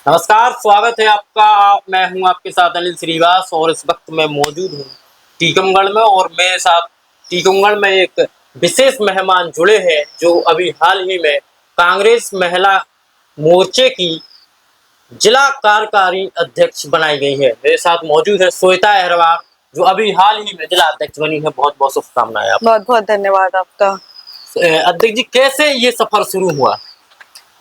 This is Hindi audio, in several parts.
नमस्कार, स्वागत है आपका। मैं हूं आपके साथ अनिल श्रीवास और इस वक्त मैं मौजूद हूं टीकमगढ़ में और मेरे साथ टीकमगढ़ में एक विशेष मेहमान जुड़े हैं जो अभी हाल ही में कांग्रेस महिला मोर्चे की जिला कार्यकारी अध्यक्ष बनाई गई है। मेरे साथ मौजूद है श्वेता अहरवार जो अभी हाल ही में जिला अध्यक्ष बनी है। बहुत बहुत शुभकामनाएं आपको। बहुत बहुत धन्यवाद आपका। अध्यक्ष जी, कैसे ये सफर शुरू हुआ,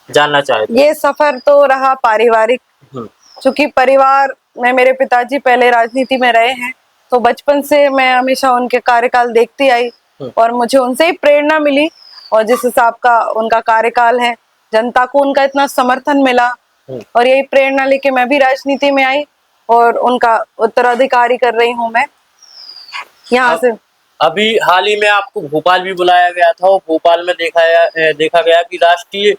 जानना चाहते ये सफर तो रहा पारिवारिक, हैं। क्योंकि परिवार में मेरे पिताजी पहले राजनीति में रहे हैं, तो बचपन से मैं हमेशा उनके कार्यकाल देखती आई और मुझे उनसे ही प्रेरणा मिली। और जिस हिसाब का उनका कार्यकाल है, जनता को उनका इतना समर्थन मिला और यही प्रेरणा लेके मैं भी राजनीति में आई और उनका उत्तराधिकारी कर रही हूँ मैं यहाँ से। अभी हाल ही में आपको भोपाल भी बुलाया गया था और भोपाल में देखा गया कि राष्ट्रीय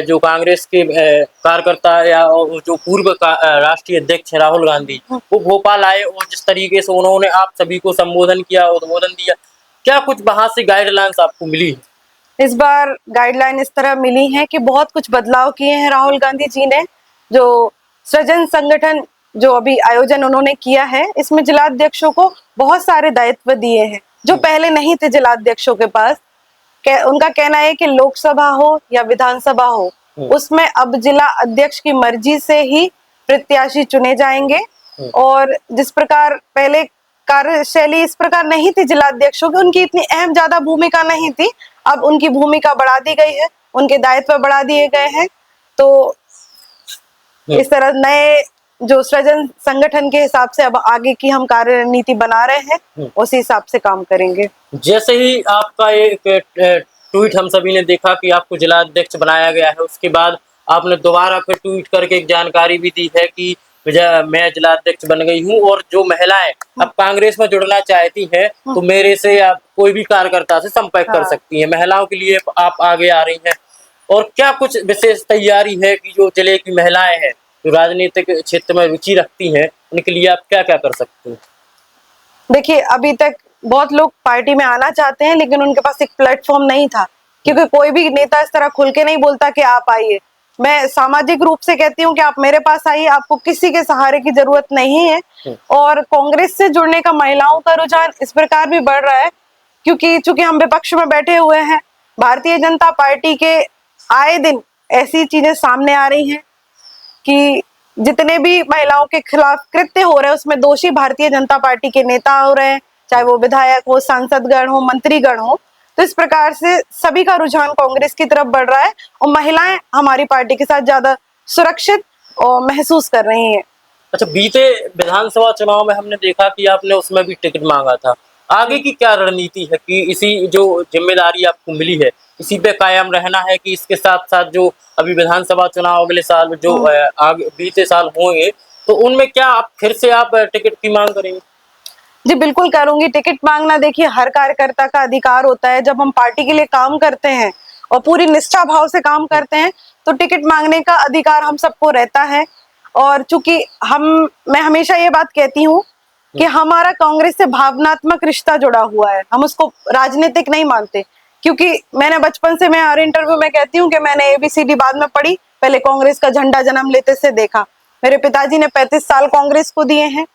जो कांग्रेस के कार्यकर्ता या जो पूर्व राष्ट्रीय अध्यक्ष राहुल गांधी वो भोपाल आए और जिस तरीके से उन्होंने आप सभी को संबोधन किया, उद्बोधन दिया, क्या कुछ वहां से गाइडलाइंस आपको मिली है? इस बार गाइडलाइन इस तरह मिली है कि बहुत कुछ बदलाव किए हैं राहुल गांधी जी ने। जो सृजन संगठन जो अभी आयोजन उन्होंने किया है, इसमें जिलाध्यक्षों को बहुत सारे दायित्व दिए हैं जो पहले नहीं थे जिलाध्यक्षों के पास। उनका कहना है कि लोकसभा हो या विधानसभा हो, उसमें अब जिला अध्यक्ष की मर्जी से ही प्रत्याशी चुने जाएंगे। और जिस प्रकार पहले कार्यशैली इस प्रकार नहीं थी जिलाध्यक्षों की, उनकी इतनी अहम ज्यादा भूमिका नहीं थी, अब उनकी भूमिका बढ़ा दी गई है, उनके दायित्व बढ़ा दिए गए हैं। तो इस तरह नए जो सृजन संगठन के हिसाब से अब आगे की हम कार्यनीति बना रहे हैं, उसी हिसाब से काम करेंगे। जैसे ही आपका एक ट्वीट हम सभी ने देखा कि आपको जिला अध्यक्ष बनाया गया है, उसके बाद आपने दोबारा फिर ट्वीट करके एक जानकारी भी दी है कि मैं जिला अध्यक्ष बन गई हूँ और जो महिलाएं अब कांग्रेस में जुड़ना चाहती हैं तो मेरे से आप कोई भी कार्यकर्ता से संपर्क कर सकती हैं। महिलाओं के लिए आप आगे आ रही हैं और क्या कुछ विशेष तैयारी है कि जो जिले की महिलाएं हैं जो राजनीतिक क्षेत्र में रुचि रखती हैं, उनके लिए आप क्या क्या कर सकते हैं? देखिए, अभी तक बहुत लोग पार्टी में आना चाहते हैं लेकिन उनके पास एक प्लेटफॉर्म नहीं था, क्योंकि कोई भी नेता इस तरह खुल के नहीं बोलता कि आप आइए। मैं सामाजिक रूप से कहती हूँ कि आप मेरे पास आइए, आपको किसी के सहारे की जरूरत नहीं है। और कांग्रेस से जुड़ने का महिलाओं का रुझान इस प्रकार भी बढ़ रहा है क्योंकि चूंकि हम विपक्ष में बैठे हुए हैं, भारतीय जनता पार्टी के आए दिन ऐसी चीजें सामने आ रही हैं कि जितने भी महिलाओं के खिलाफ कृत्य हो रहे हैं उसमें दोषी भारतीय जनता पार्टी के नेता हो रहे हैं, चाहे वो विधायक हो, सांसदगण हो, मंत्रीगण हो। तो इस प्रकार से सभी का रुझान कांग्रेस की तरफ बढ़ रहा है और महिलाएं हमारी पार्टी के साथ ज्यादा सुरक्षित और महसूस कर रही हैं। अच्छा, बीते विधानसभा चुनाव में हमने देखा कि आपने उसमें भी टिकट मांगा था। आगे की क्या रणनीति है कि इसी जो जिम्मेदारी आपको मिली है इसी पे कायम रहना है कि इसके साथ साथ जो अभी विधानसभा चुनाव अगले साल जो आगे बीते साल होंगे तो उनमें क्या आप फिर से आप टिकट की मांग करेंगे? जी बिल्कुल करूंगी। टिकट मांगना देखिए हर कार्यकर्ता का अधिकार होता है। जब हम पार्टी के लिए काम करते हैं और पूरी निष्ठा भाव से काम करते हैं तो टिकट मांगने का अधिकार हम सबको रहता है। और चूंकि मैं हमेशा ये बात कहती हूँ कि हमारा कांग्रेस से भावनात्मक रिश्ता जुड़ा हुआ है, हम उसको राजनीतिक नहीं मानते। क्योंकि मैंने बचपन से, मैं हर इंटरव्यू में कहती हूँ कि मैंने ABCD बाद में पढ़ी, पहले कांग्रेस का झंडा जन्म लेते से देखा। मेरे पिताजी ने 35 साल कांग्रेस को दिए हैं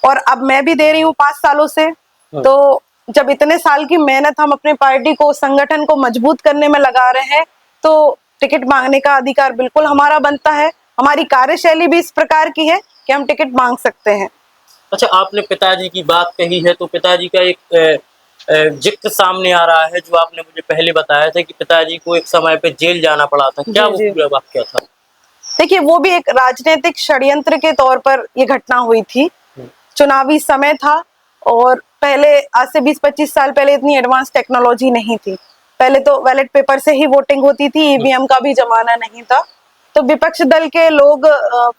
और अब मैं भी दे रही हूँ 5 सालों से। तो जब इतने साल की मेहनत हम अपनी पार्टी को, संगठन को मजबूत करने में लगा रहे हैं तो टिकट मांगने का अधिकार बिल्कुल हमारा बनता है। हमारी कार्यशैली भी इस प्रकार की है कि हम टिकट मांग सकते हैं। अच्छा, आपने पिताजी की बात कही है तो पिताजी का एक जिक्र सामने आ रहा है जो आपने मुझे पहले बताया था कि पिताजी को एक समय पे जेल जाना पड़ा था। क्या वो पूरा वाकया था? देखिए, वो भी एक राजनीतिक षड्यंत्र के तौर पर ये घटना हुई थी। चुनावी समय था और पहले आज से 20-25 साल पहले इतनी एडवांस टेक्नोलॉजी नहीं थी। पहले तो बैलेट पेपर से ही वोटिंग होती थी, EVM का भी जमाना नहीं था। तो विपक्ष दल के लोग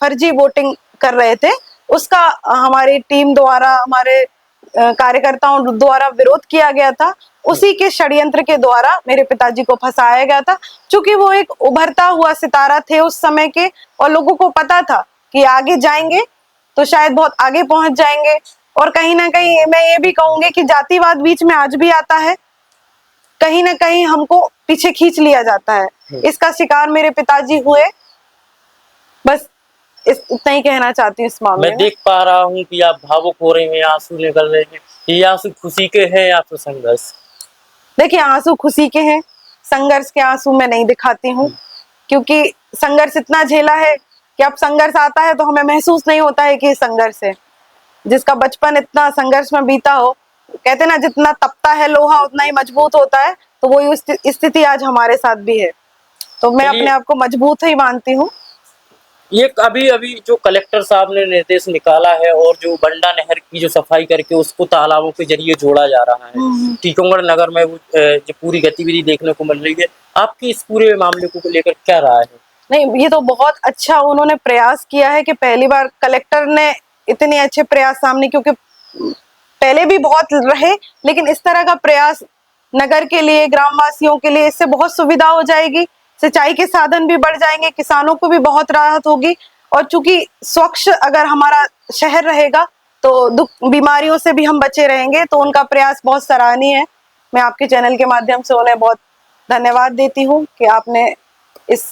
फर्जी वोटिंग कर रहे थे, उसका हमारी टीम द्वारा, हमारे कार्यकर्ताओं द्वारा विरोध किया गया था। उसी के षड्यंत्र के द्वारा मेरे पिताजी को फंसाया गया था। चूंकि वो एक उभरता हुआ सितारा थे उस समय के और लोगों को पता था कि आगे जाएंगे तो शायद बहुत आगे पहुंच जाएंगे। और कहीं ना कहीं मैं ये भी कहूंगी कि जातिवाद बीच में आज भी आता है, कहीं ना कहीं हमको पीछे खींच लिया जाता है। इसका शिकार मेरे पिताजी हुए बस इतना ही कहना चाहती हूँ इस मामले मैं में। देख पा रहा हूँ कि आप भावुक हो रहे हैं, आंसू निकल रहे हैं। ये आंसू खुशी के हैं या फिर संघर्ष? देखिए, आंसू खुशी के हैं, संघर्ष के आंसू मैं नहीं दिखाती हूँ, क्योंकि संघर्ष इतना झेला है कि अब संघर्ष आता है तो हमें महसूस नहीं होता है कि ये संघर्ष है। जिसका बचपन इतना संघर्ष में बीता हो, कहते ना जितना तपता है लोहा उतना ही मजबूत होता है, तो वही स्थिति आज हमारे साथ भी है। तो मैं चलिए, अपने आप को मजबूत ही मानती हूँ। ये अभी अभी जो कलेक्टर साहब ने निर्देश निकाला है और जो बंडा नहर की जो सफाई करके उसको तालाबों के जरिए जोड़ा जा रहा है, टीकमगढ़ नगर में वो जो पूरी गतिविधि देखने को मिल रही है, आपकी इस पूरे मामले को लेकर क्या राय है? नहीं, ये तो बहुत अच्छा उन्होंने प्रयास किया है कि पहली बार कलेक्टर ने इतने अच्छे प्रयास सामने, क्योंकि पहले भी बहुत रहे, लेकिन इस तरह का प्रयास नगर के लिए, ग्रामवासियों के लिए, इससे बहुत सुविधा हो जाएगी, सिंचाई के साधन भी बढ़ जाएंगे, किसानों को भी बहुत राहत होगी। और चूंकि स्वच्छ अगर हमारा शहर रहेगा तो बीमारियों से भी हम बचे रहेंगे, तो उनका प्रयास बहुत सराहनीय है। मैं आपके चैनल के माध्यम से उन्हें बहुत धन्यवाद देती हूँ कि आपने इस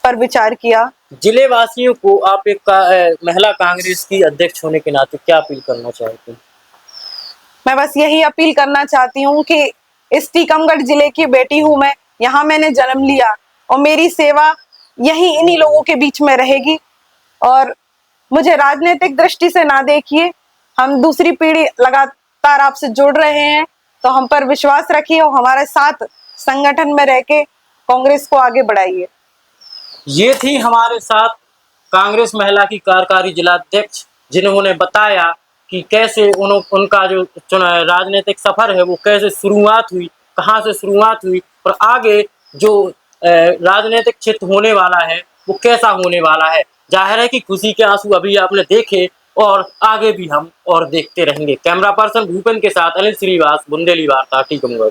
पर विचार किया। जिले वासियों को आप एक महिला कांग्रेस की अध्यक्ष होने के नाते क्या अपील करना चाहते हैं? मैं बस यही अपील करना चाहती हूँ कि इस टीकमगढ़ जिले की बेटी हूँ मैं, यहाँ मैंने जन्म लिया और मेरी सेवा यही इन्हीं लोगों के बीच में रहेगी। और मुझे राजनीतिक दृष्टि से ना देखिए, हम दूसरी पीढ़ी लगातार आपसे जुड़ रहे हैं, तो हम पर विश्वास रखिए और हमारे साथ संगठन में रह के कांग्रेस को आगे बढ़ाइए। ये थी हमारे साथ कांग्रेस महिला की कार्यकारी जिलाध्यक्ष, जिन्होंने बताया कि कैसे उनका जो राजनीतिक सफर है वो कैसे शुरुआत हुई, कहाँ से शुरुआत हुई और आगे जो राजनीतिक क्षेत्र होने वाला है वो कैसा होने वाला है। जाहिर है कि खुशी के आंसू अभी आपने देखे और आगे भी हम और देखते रहेंगे। कैमरा पर्सन भूपेन के साथ अनिल श्रीवास, बुंदेली वार्ता, टीकमगढ़।